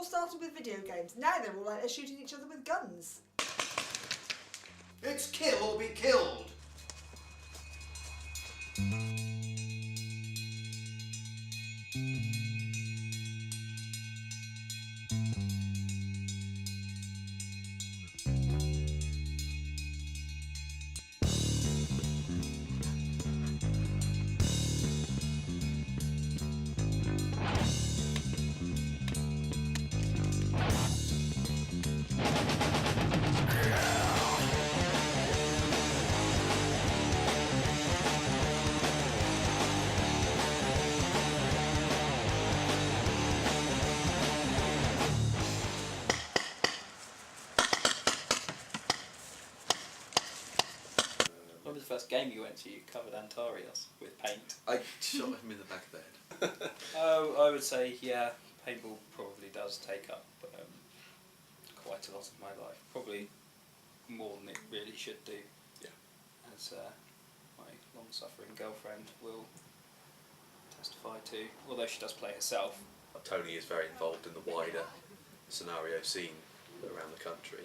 started with video games. Now they're all out there shooting each other with guns. It's kill or be killed. What was the first game you went to? You covered Antarios with paint. I shot him in the back of the head. Oh, I would say, yeah, paintball probably does take up quite a lot of my life. Probably more than it really should do. Yeah. As my long-suffering girlfriend will testify to, although she does play herself. Tony is very involved in the wider scenario scene around the country.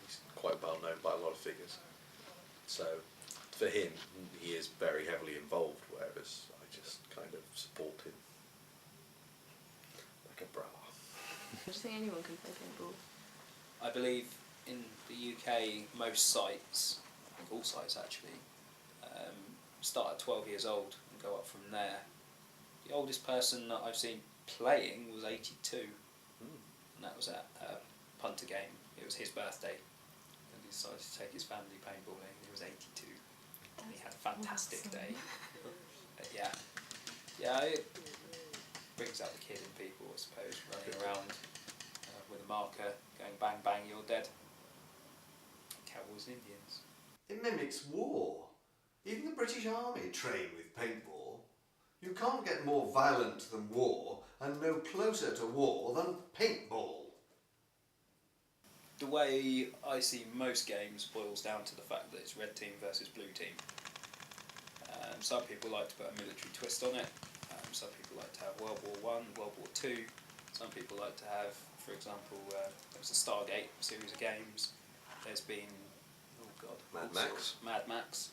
He's quite well known by a lot of figures. So for him, he is very heavily involved, whereas I just kind of support him like a bra. Do you think anyone can play paintball? I believe in the UK, most sites, I think all sites actually, start at 12 years old and go up from there. The oldest person that I've seen playing was 82, and that was at a punter game. It was his birthday, and he decided to take his family paintballing. He was 82, and he had a fantastic day. But yeah, it brings out the kid in people, I suppose, running around with a marker, going bang bang, you're dead. Cowboys and Indians. It mimics war. Even the British Army train with paintball. You can't get more violent than war and no closer to war than paintball. The way I see most games boils down to the fact that it's red team versus blue team. Some people like to put a military twist on it. Some people like to have World War I, World War II. Some people like to have, for example, there was a Stargate series of games. There's been, oh god, Mad Max. Mad Max.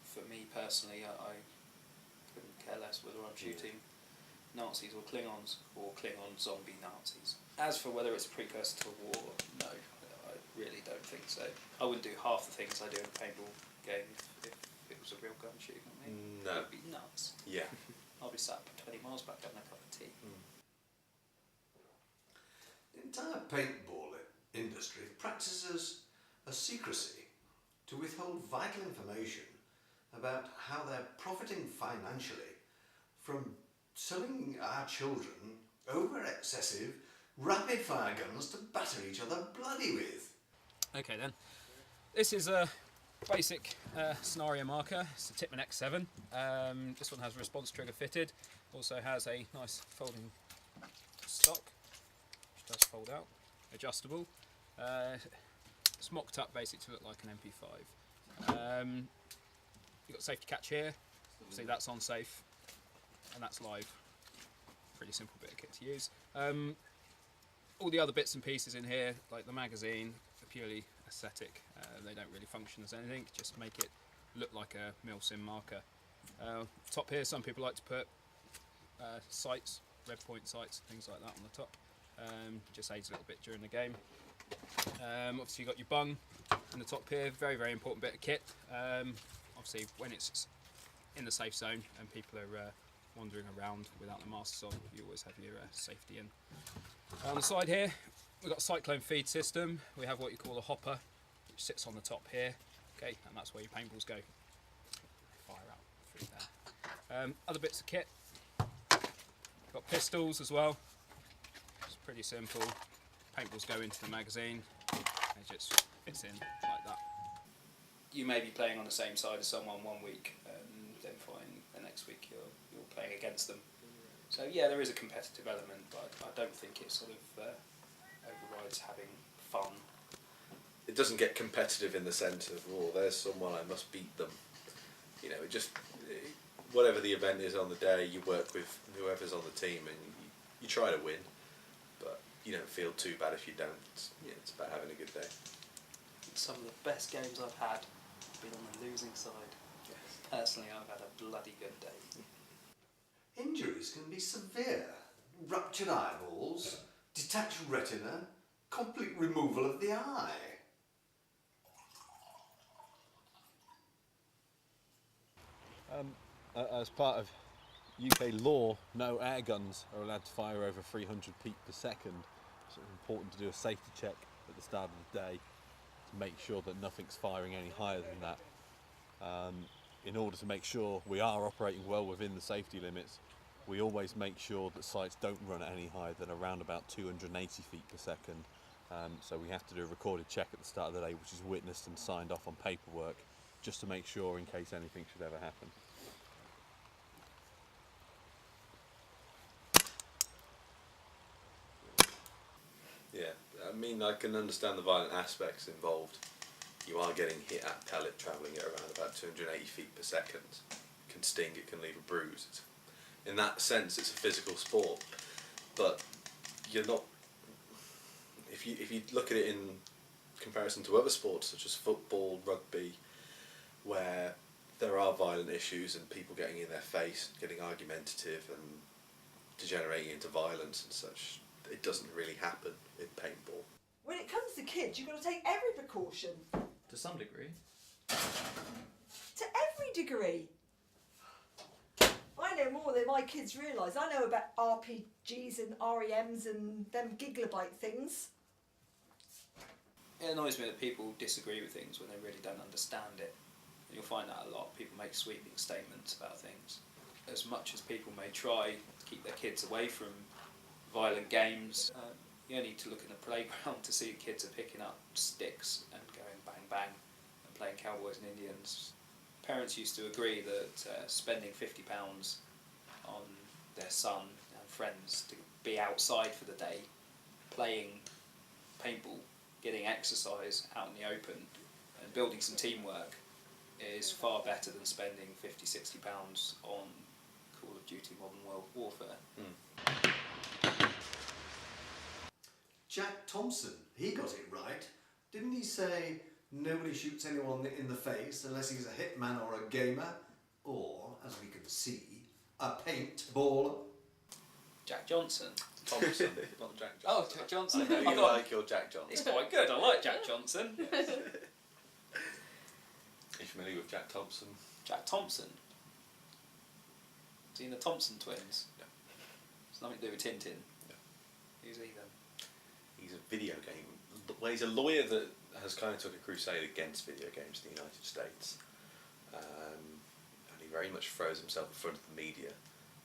For me personally, I couldn't care less whether I'm shooting Nazis or Klingons zombie Nazis. As for whether it's a precursor to a war, no, I really don't think so. I wouldn't do half the things I do in a paintball game if it was a real gun shooting at me. No. It'd be nuts. Yeah. I'll be sat 20 miles back having a cup of tea. The entire paintball industry practices a secrecy to withhold vital information about how they're profiting financially from selling our children over excessive rapid fire guns to batter each other bloody with. Okay then, this is a basic scenario marker. It's a Tipman X7. This one has a response trigger fitted, also has a nice folding stock which does fold out, adjustable. It's mocked up basically to look like an MP5. You've got safety catch here, see that's on safe and that's live. Pretty simple bit of kit to use. All the other bits and pieces in here, like the magazine, are purely aesthetic. They don't really function as anything, just make it look like a mil-sim marker. Top here, some people like to put sights, red point sights, things like that on the top. Just aids a little bit during the game. Obviously you've got your bung in the top here, very very important bit of kit. Obviously when it's in the safe zone and people are wandering around without the masks on, you always have your safety in. On the side here we've got a cyclone feed system. We have what you call a hopper which sits on the top here, okay, and that's where your paintballs go. Fire out through there. Other bits of kit, got pistols as well. It's pretty simple. Paintballs go into the magazine, it just fits in like that. You may be playing on the same side as someone one week and then find the next week you're playing against them. So yeah, there is a competitive element, but I don't think it sort of overrides having fun. It doesn't get competitive in the sense of, oh, there's someone, I must beat them. You know, it just, whatever the event is on the day, you work with whoever's on the team and you try to win. you don't feel too bad if you don't. Yeah, it's about having a good day. Some of the best games I've had have been on the losing side. Yes. Personally, I've had a bloody good day. Injuries can be severe. Ruptured eyeballs, detached retina, complete removal of the eye. As part of UK law, no air guns are allowed to fire over 300 feet per second. So it's important to do a safety check at the start of the day to make sure that nothing's firing any higher than that. In order to make sure we are operating well within the safety limits, we always make sure that sites don't run any higher than around about 280 feet per second. So we have to do a recorded check at the start of the day, which is witnessed and signed off on paperwork, just to make sure in case anything should ever happen. Yeah, I mean, I can understand the violent aspects involved. You are getting hit at pellet travelling at around about 280 feet per second. It can sting, it can leave a bruise. In that sense, it's a physical sport, but you're not. If you look at it in comparison to other sports such as football, rugby, where there are violent issues and people getting in their face, getting argumentative and degenerating into violence and such, it doesn't really happen in paintball. When it comes to kids, you've got to take every precaution. To some degree. To every degree. I know more than my kids realise. I know about RPGs and REMs and them gigabyte things. It annoys me that people disagree with things when they really don't understand it. And you'll find that a lot. People make sweeping statements about things. As much as people may try to keep their kids away from violent games, you only need to look in the playground to see kids are picking up sticks and going bang bang and playing cowboys and Indians. Parents used to agree that spending £50 on their son and friends to be outside for the day, playing paintball, getting exercise out in the open and building some teamwork is far better than spending £50-60 on Call of Duty Modern World Warfare. Jack Thompson, he got it right. Didn't he say nobody shoots anyone in the face unless he's a hitman or a gamer, or, as we can see, a paintballer? Jack Johnson. Thompson, not Jack Johnson. Oh, Jack Johnson. I know you like your Jack Johnson. It's quite good. I like Jack Johnson. Are you familiar with Jack Thompson? Jack Thompson. Seen the Thompson twins? No. It's nothing to do with Tintin. No. Who's he then? He's a video game. Well, he's a lawyer that has kind of took a crusade against video games in the United States. And he very much throws himself in front of the media,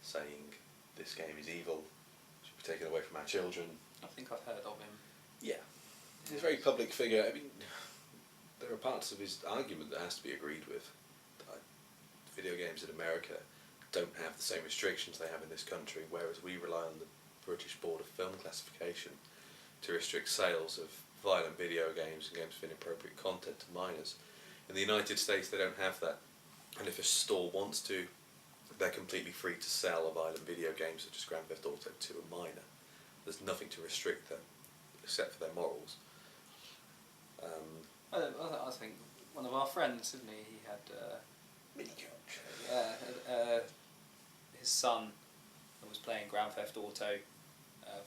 saying this game is evil, should be taken away from our children. I think I've heard of him. Yeah. He's a very public figure. I mean, there are parts of his argument that has to be agreed with. Video games in America don't have the same restrictions they have in this country, whereas we rely on the British Board of Film Classification to restrict sales of violent video games and games with inappropriate content to minors. In the United States they don't have that, and if a store wants to, they're completely free to sell a violent video game such as Grand Theft Auto to a minor. There's nothing to restrict them except for their morals. I think one of our friends, isn't he? He had Mini coach. his son was playing Grand Theft Auto,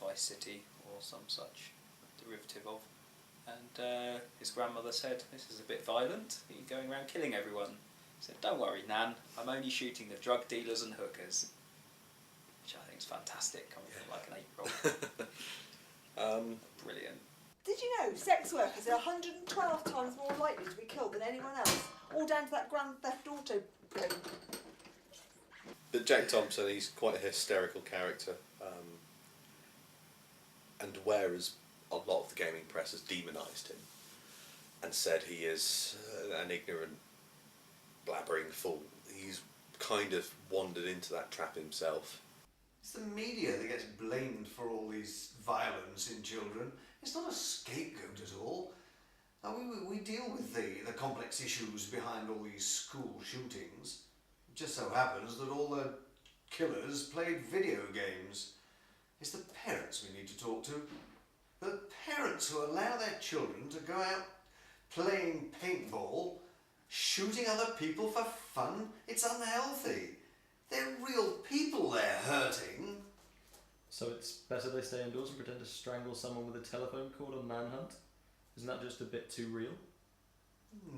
Vice City, or some such derivative of, and his grandmother said, "This is a bit violent. You're going around killing everyone." He said, "Don't worry, Nan. I'm only shooting the drug dealers and hookers," which I think is fantastic, coming from like an 8-year-old. Brilliant. Did you know sex workers are 112 times more likely to be killed than anyone else? All down to that Grand Theft Auto game. But Jack Thompson, he's quite a hysterical character, and whereas a lot of the gaming press has demonised him and said he is an ignorant, blabbering fool, he's kind of wandered into that trap himself. It's the media that gets blamed for all these violence in children. It's not a scapegoat at all. We deal with the complex issues behind all these school shootings. It just so happens that all the killers played video games. It's the parents we need to talk to. But parents who allow their children to go out playing paintball, shooting other people for fun, it's unhealthy. They're real people they're hurting. So it's better they stay indoors and pretend to strangle someone with a telephone cord on manhunt? Isn't that just a bit too real?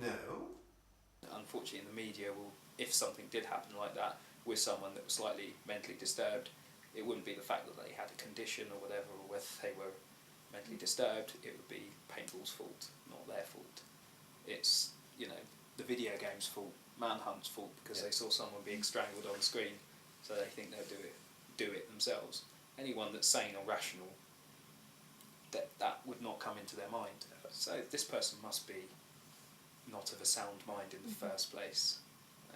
No. Unfortunately, in the media, if something did happen like that with someone that was slightly mentally disturbed, it wouldn't be the fact that they had a condition or whatever, or whether they were mentally disturbed. It would be paintball's fault, not their fault. It's, the video game's fault, Manhunt's fault, because they saw someone being strangled on the screen, so they think they'll do it themselves. Anyone that's sane or rational, that would not come into their mind. So this person must be not of a sound mind in the first place,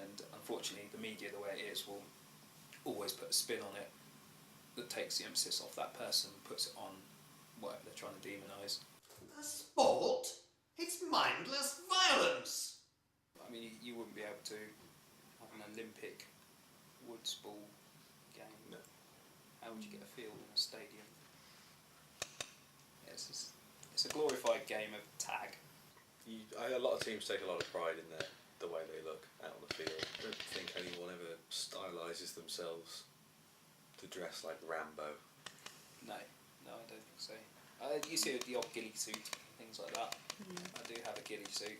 and unfortunately the media, the way it is, will always put a spin on it that takes the emphasis off that person and puts it on whatever they're trying to demonise. A sport? It's mindless violence. I mean, you wouldn't be able to have an Olympic woods ball game. No. How would you get a field in a stadium? Yeah, it's a glorified game of tag. A lot of teams take a lot of pride in the way they look out on the field. I don't think anyone ever stylises themselves to dress like Rambo. No, I don't think so. You see the odd ghillie suit, things like that. I do have a ghillie suit.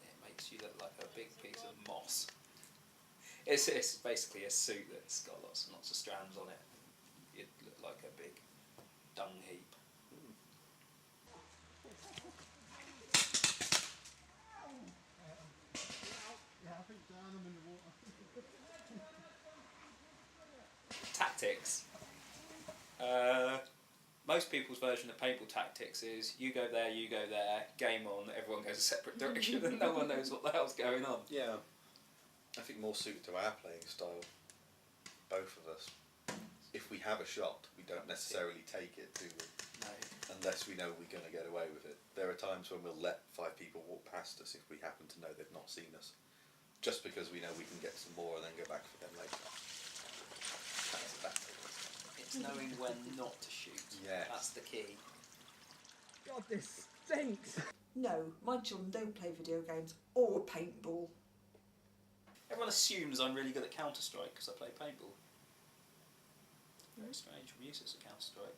It makes you look like a big piece of moss. It's basically a suit that's got lots and lots of strands on it. You'd look like a big dung heap. Tactics. Most people's version of paintball tactics is you go there, game on, everyone goes a separate direction and no one knows what the hell's going on. Yeah, I think more suited to our playing style, both of us. If we have a shot, we don't necessarily take it, do we? No. Unless we know we're going to get away with it. There are times when we'll let 5 people walk past us if we happen to know they've not seen us, just because we know we can get some more and then go back for them later. That's a tactic. It's knowing when not to shoot. Yes. That's the key. God, this stinks. No, my children don't play video games or paintball. Everyone assumes I'm really good at Counter-Strike because I play paintball. Very strange. I'm useless at Counter-Strike.